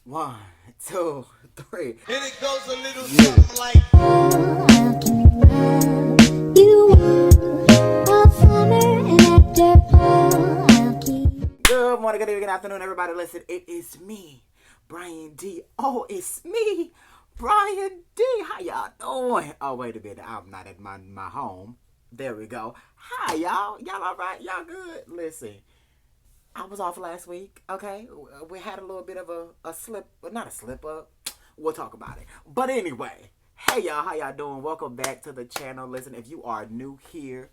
One, two, three. And it goes a little something like. I'll keep you all summer and after fall, I'll keep. Good morning, good evening, good afternoon, everybody. Listen, it is me, Brian D. Oh, it's me, Brian D. How y'all doing? Oh, wait a minute. I'm not at my home. There we go. Hi, y'all. Y'all all right? Y'all good? Listen, I was off last week, okay? We had a little bit of a slip, but not a slip up. We'll talk about it. But anyway, hey y'all, how y'all doing? Welcome back to the channel. Listen, if you are new here,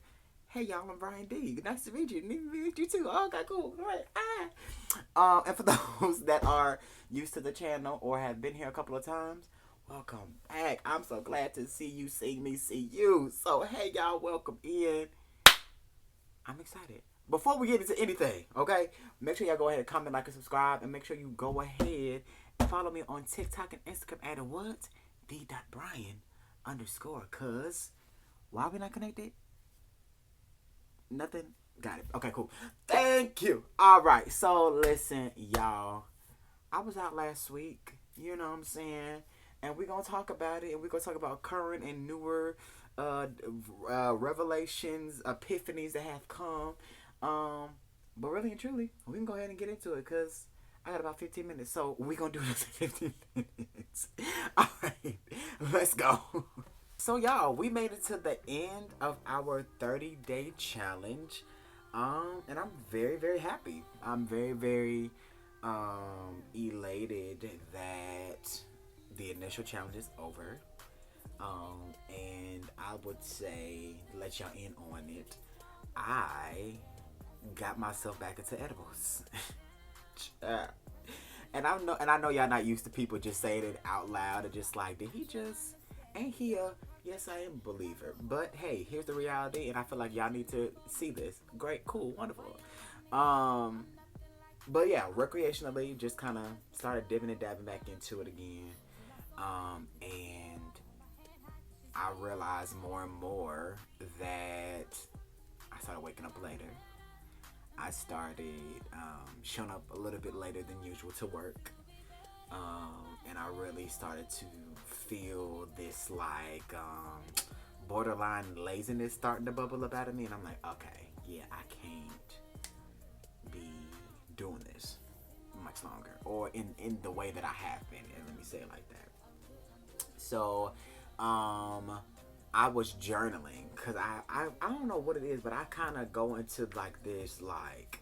hey y'all, I'm Brian D. Nice to meet you. Nice to meet you too. Oh, okay, cool. All right. And for those that are used to the channel or have been here a couple of times, welcome back. I'm so glad to see you, see me, see you. So hey y'all, welcome in. I'm excited. Before we get into anything, okay, make sure y'all go ahead and comment, like, and subscribe, and make sure you go ahead and follow me on TikTok and Instagram at what? D.Brian underscore. Cause why are we not connected? Nothing? Got it. Okay, cool. Thank you. All right. So listen, y'all. I was out last week. You know what I'm saying? And we're going to talk about it. And we're going to talk about current and newer uh, revelations, epiphanies that have come. Um, but really and truly, we can go ahead and get into it because I got about 15 minutes. So we're going to do this in 15 minutes. All right. Let's go. So y'all, we made it to the end of our 30-day challenge. And I'm very, very happy. I'm very, very elated that the initial challenge is over. And I would say, let y'all in on it. I got myself back into edibles. And I know y'all not used to people just saying it out loud and just like, did he just ain't he a yes I am believer. But hey, here's the reality and I feel like y'all need to see this. Great, cool, wonderful. Um but yeah, recreationally just kinda started dipping and dabbing back into it again. And I realized more and more that I started waking up later. I started showing up a little bit later than usual to work. And I really started to feel this like borderline laziness starting to bubble up out of me. And I'm like, okay, yeah, I can't be doing this much longer or in the way that I have been. And let me say it like that. So, I was journaling because I don't know what it is, but I kind of go into like this like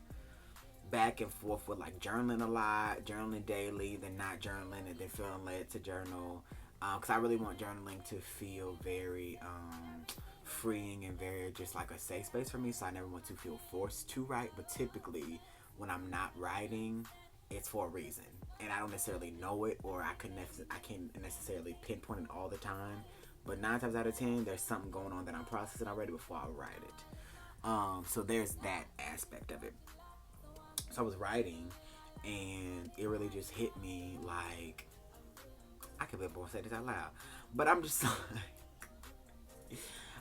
back and forth with like journaling a lot, journaling daily, then not journaling, and then feeling led to journal. Because I really want journaling to feel very freeing and very just like a safe space for me. So I never want to feel forced to write. But typically, when I'm not writing, it's for a reason, and I don't necessarily know it, or I can't necessarily pinpoint it all the time. But 9 times out of 10, there's something going on that I'm processing already before I write it. So there's that aspect of it. So I was writing, and it really just hit me like I can't believe I say this out loud, but I'm just like,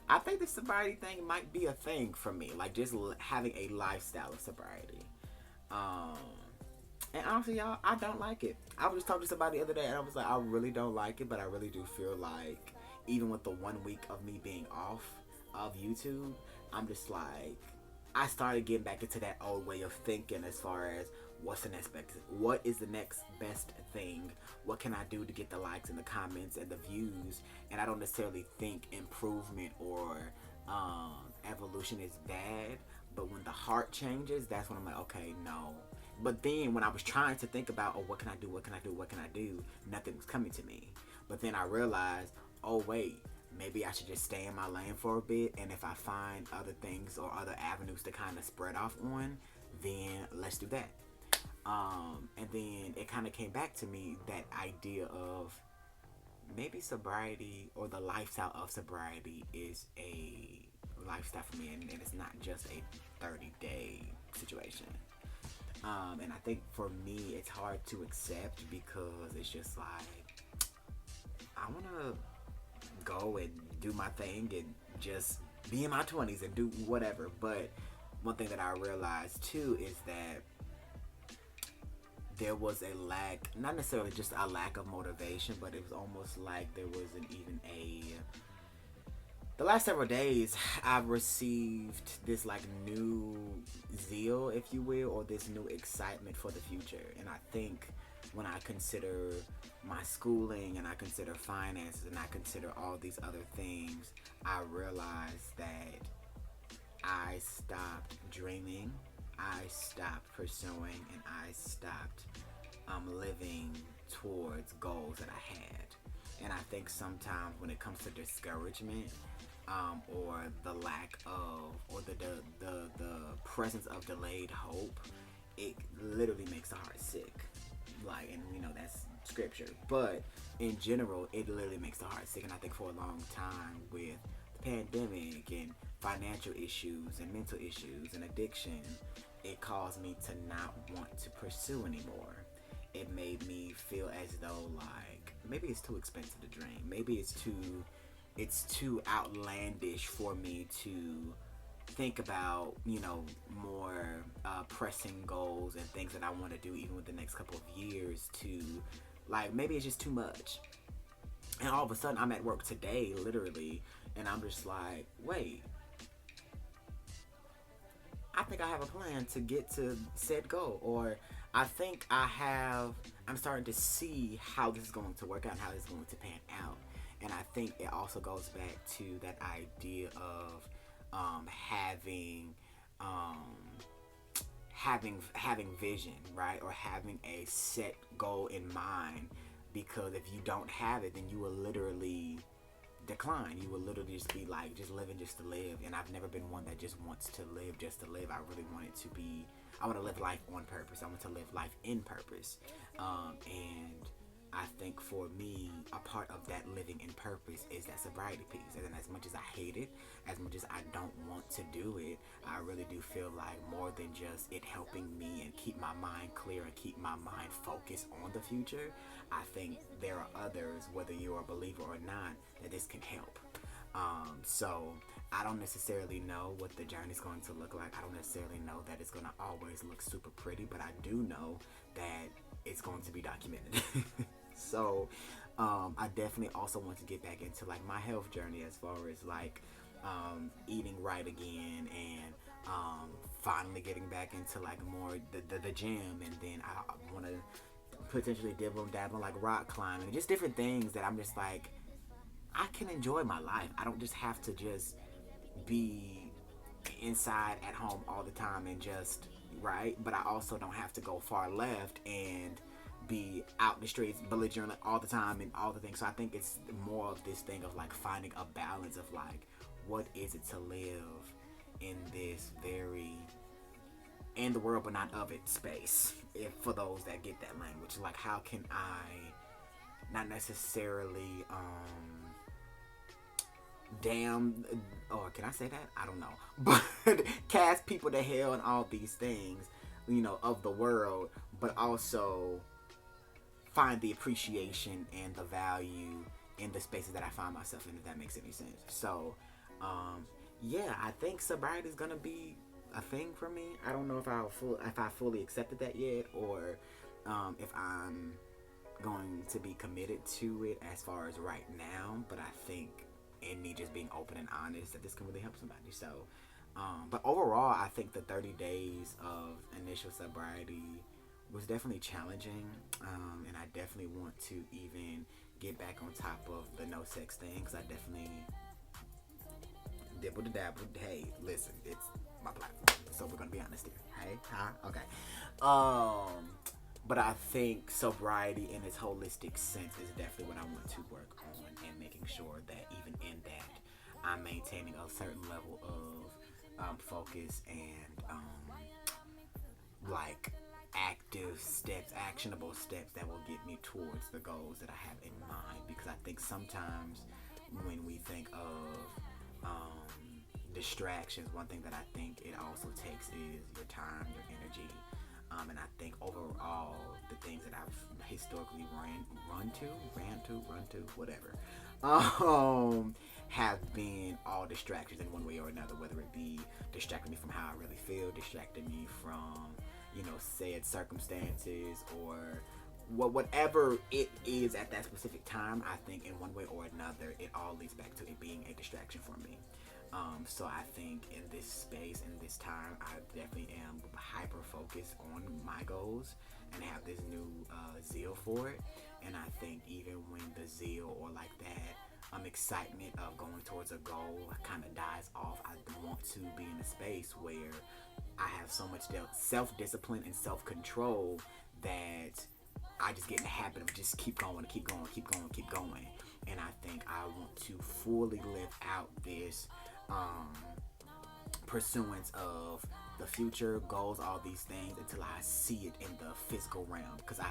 I think the sobriety thing might be a thing for me, like just having a lifestyle of sobriety. Um, and honestly, y'all, I don't like it. I was just talking to somebody the other day, and I was like, I really don't like it, but I really do feel like even with the 1 week of me being off of YouTube, I'm just like, I started getting back into that old way of thinking as far as what's the next best, what is the next best thing, what can I do to get the likes and the comments and the views. And I don't necessarily think improvement or evolution is bad, but when the heart changes, that's when I'm like, okay, no. But then when I was trying to think about, oh, what can I do, what can I do, what can I do, nothing was coming to me. But then I realized, oh wait, maybe I should just stay in my lane for a bit, and if I find other things or other avenues to kind of spread off on, then let's do that. And then it kind of came back to me, that idea of maybe sobriety or the lifestyle of sobriety is a lifestyle for me, and it's not just a 30-day situation. And I think for me, it's hard to accept because it's just like, I want to go and do my thing and just be in my 20s and do whatever. But one thing that I realized too is that there was a lack, not necessarily just a lack of motivation, but it was almost like there wasn't even a. The last several days, I've received this like new zeal, if you will, or this new excitement for the future. And I think when I consider my schooling and I consider finances and I consider all these other things, I realize that I stopped dreaming, I stopped pursuing, and I stopped living towards goals that I had. And I think sometimes when it comes to discouragement, or the lack of, or the presence of delayed hope, it literally makes the heart sick. Like, and you know that's scripture, but in general, it literally makes the heart sick. And I think for a long time with the pandemic and financial issues and mental issues and addiction, it caused me to not want to pursue anymore. It made me feel as though like maybe it's too expensive to dream. Maybe it's too outlandish for me to think about, you know, more pressing goals and things that I want to do even with the next couple of years to, like, maybe it's just too much. And all of a sudden I'm at work today, literally, and I'm just like, wait, I think I have a plan to get to said goal, or I think I'm starting to see how this is going to work out and how this is going to pan out. And I think it also goes back to that idea of having vision, right? Or having a set goal in mind, because if you don't have it, then you will literally decline. You will literally just be like just living just to live. And I've never been one that just wants to live just to live. I really want it to be, I want to live life on purpose. I want to live life in purpose. And I think for me, a part of that living in purpose is that sobriety piece. And as much as I hate it, as much as I don't want to do it, I really do feel like more than just it helping me and keep my mind clear and keep my mind focused on the future, I think there are others, whether you're a believer or not, that this can help. So I don't necessarily know what the journey is going to look like. I don't necessarily know that it's going to always look super pretty, but I do know that it's going to be documented. So I definitely also want to get back into like my health journey as far as like eating right again, and finally getting back into like more the gym, and then I want to potentially dabble like rock climbing, just different things that I'm just like, I can enjoy my life. I don't just have to just be inside at home all the time and just, right? But I also don't have to go far left and be out in the streets belligerent all the time and all the things. So I think it's more of this thing of like finding a balance of like, what is it to live in this very in the world but not of it space, if for those that get that language, like how can I not necessarily damn, or can I say that? I don't know. But cast people to hell and all these things, you know, of the world, but also find the appreciation and the value in the spaces that I find myself in, if that makes any sense. So, yeah, I think sobriety is gonna be a thing for me. I don't know if I fully accepted that yet, or if I'm going to be committed to it as far as right now. But I think in me just being open and honest, that this can really help somebody. So, but overall, I think the 30 days of initial sobriety was definitely challenging, and I definitely want to even get back on top of the no sex thing, because I definitely dibble to dabble. Hey, listen, it's my platform, so we're gonna be honest here. Hey, okay. But I think sobriety in its holistic sense is definitely what I want to work on, and making sure that even in that, I'm maintaining a certain level of focus and like active steps, actionable steps that will get me towards the goals that I have in mind. Because I think sometimes when we think of distractions, one thing that I think it also takes is your time, your energy. And I think overall, the things that I've historically run to, whatever, have been all distractions in one way or another, whether it be distracting me from how I really feel, distracting me from, said circumstances or whatever it is at that specific time. I think in one way or another, it all leads back to it being a distraction for me. So I think in this space, in this time, I definitely am hyper focused on my goals and have this new zeal for it. And I think even when the zeal or like that excitement of going towards a goal kind of dies off, I want to be in a space where I have so much self-discipline and self-control that I just get in the habit of just keep going. And I think I want to fully live out this pursuance of the future goals, all these things, until I see it in the physical realm. Because I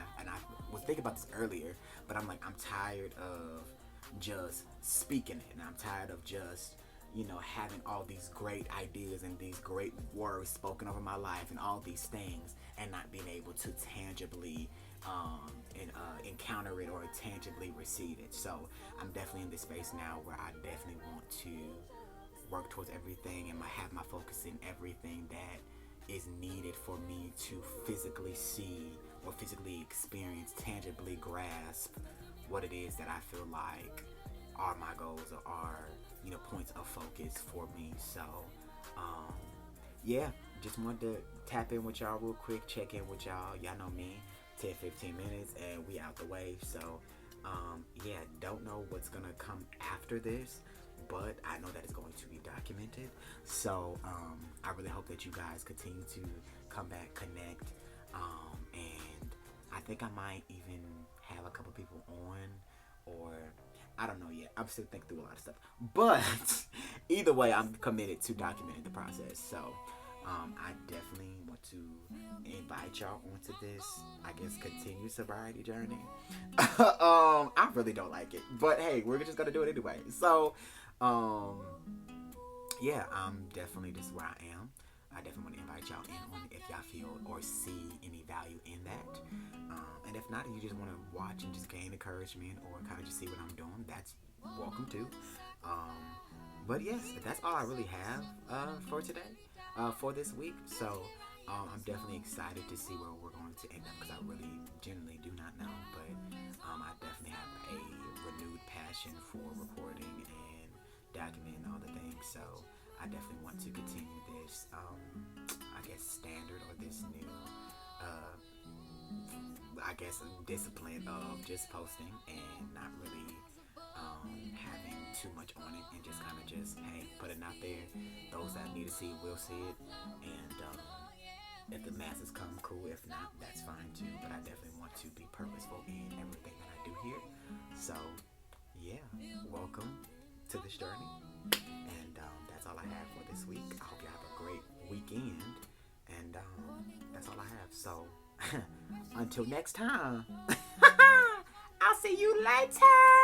was thinking about this earlier, but I'm tired of just speaking it, and I'm tired of just having all these great ideas and these great words spoken over my life and all these things, and not being able to tangibly encounter it or tangibly receive it. So I'm definitely in this space now where I definitely want to work towards everything and have my focus in everything that is needed for me to physically see or physically experience, tangibly grasp what it is that I feel like are my goals or are points of focus for me. So yeah, just wanted to tap in with y'all real quick, check in with y'all. Y'all know me, 10-15 minutes and we out the way. So yeah, don't know what's gonna come after this, but I know that it's going to be documented. So I really hope that you guys continue to come back, connect, and I think I might even have a couple people on, or I don't know yet. I'm still thinking through a lot of stuff, but either way, I'm committed to documenting the process. So I definitely want to invite y'all onto this, I guess, continued sobriety journey. I really don't like it, but hey, we're just gonna do it anyway. So yeah, this is where I am. I definitely want to invite y'all in on it if y'all feel or see any value in that. And if not, and you just want to watch and just gain encouragement or kind of just see what I'm doing, that's welcome too. But yes, that's all I really have for today, for this week. So I'm definitely excited to see where we're going to end up, because I really genuinely do not know. But I definitely have a renewed passion for recording and documenting all the things. So I definitely want to continue this, I guess, standard or this new, I guess, discipline of just posting and not really having too much on it, and just kind of just, hey, put it out there. Those that need to see it will see it, and if the masses come, cool. If not, that's fine too. But I definitely want to be purposeful in everything that I do here. So yeah, welcome to this journey, and that's all I have for this week. I hope you have a great weekend, and that's all I have. So until next time, I'll see you later.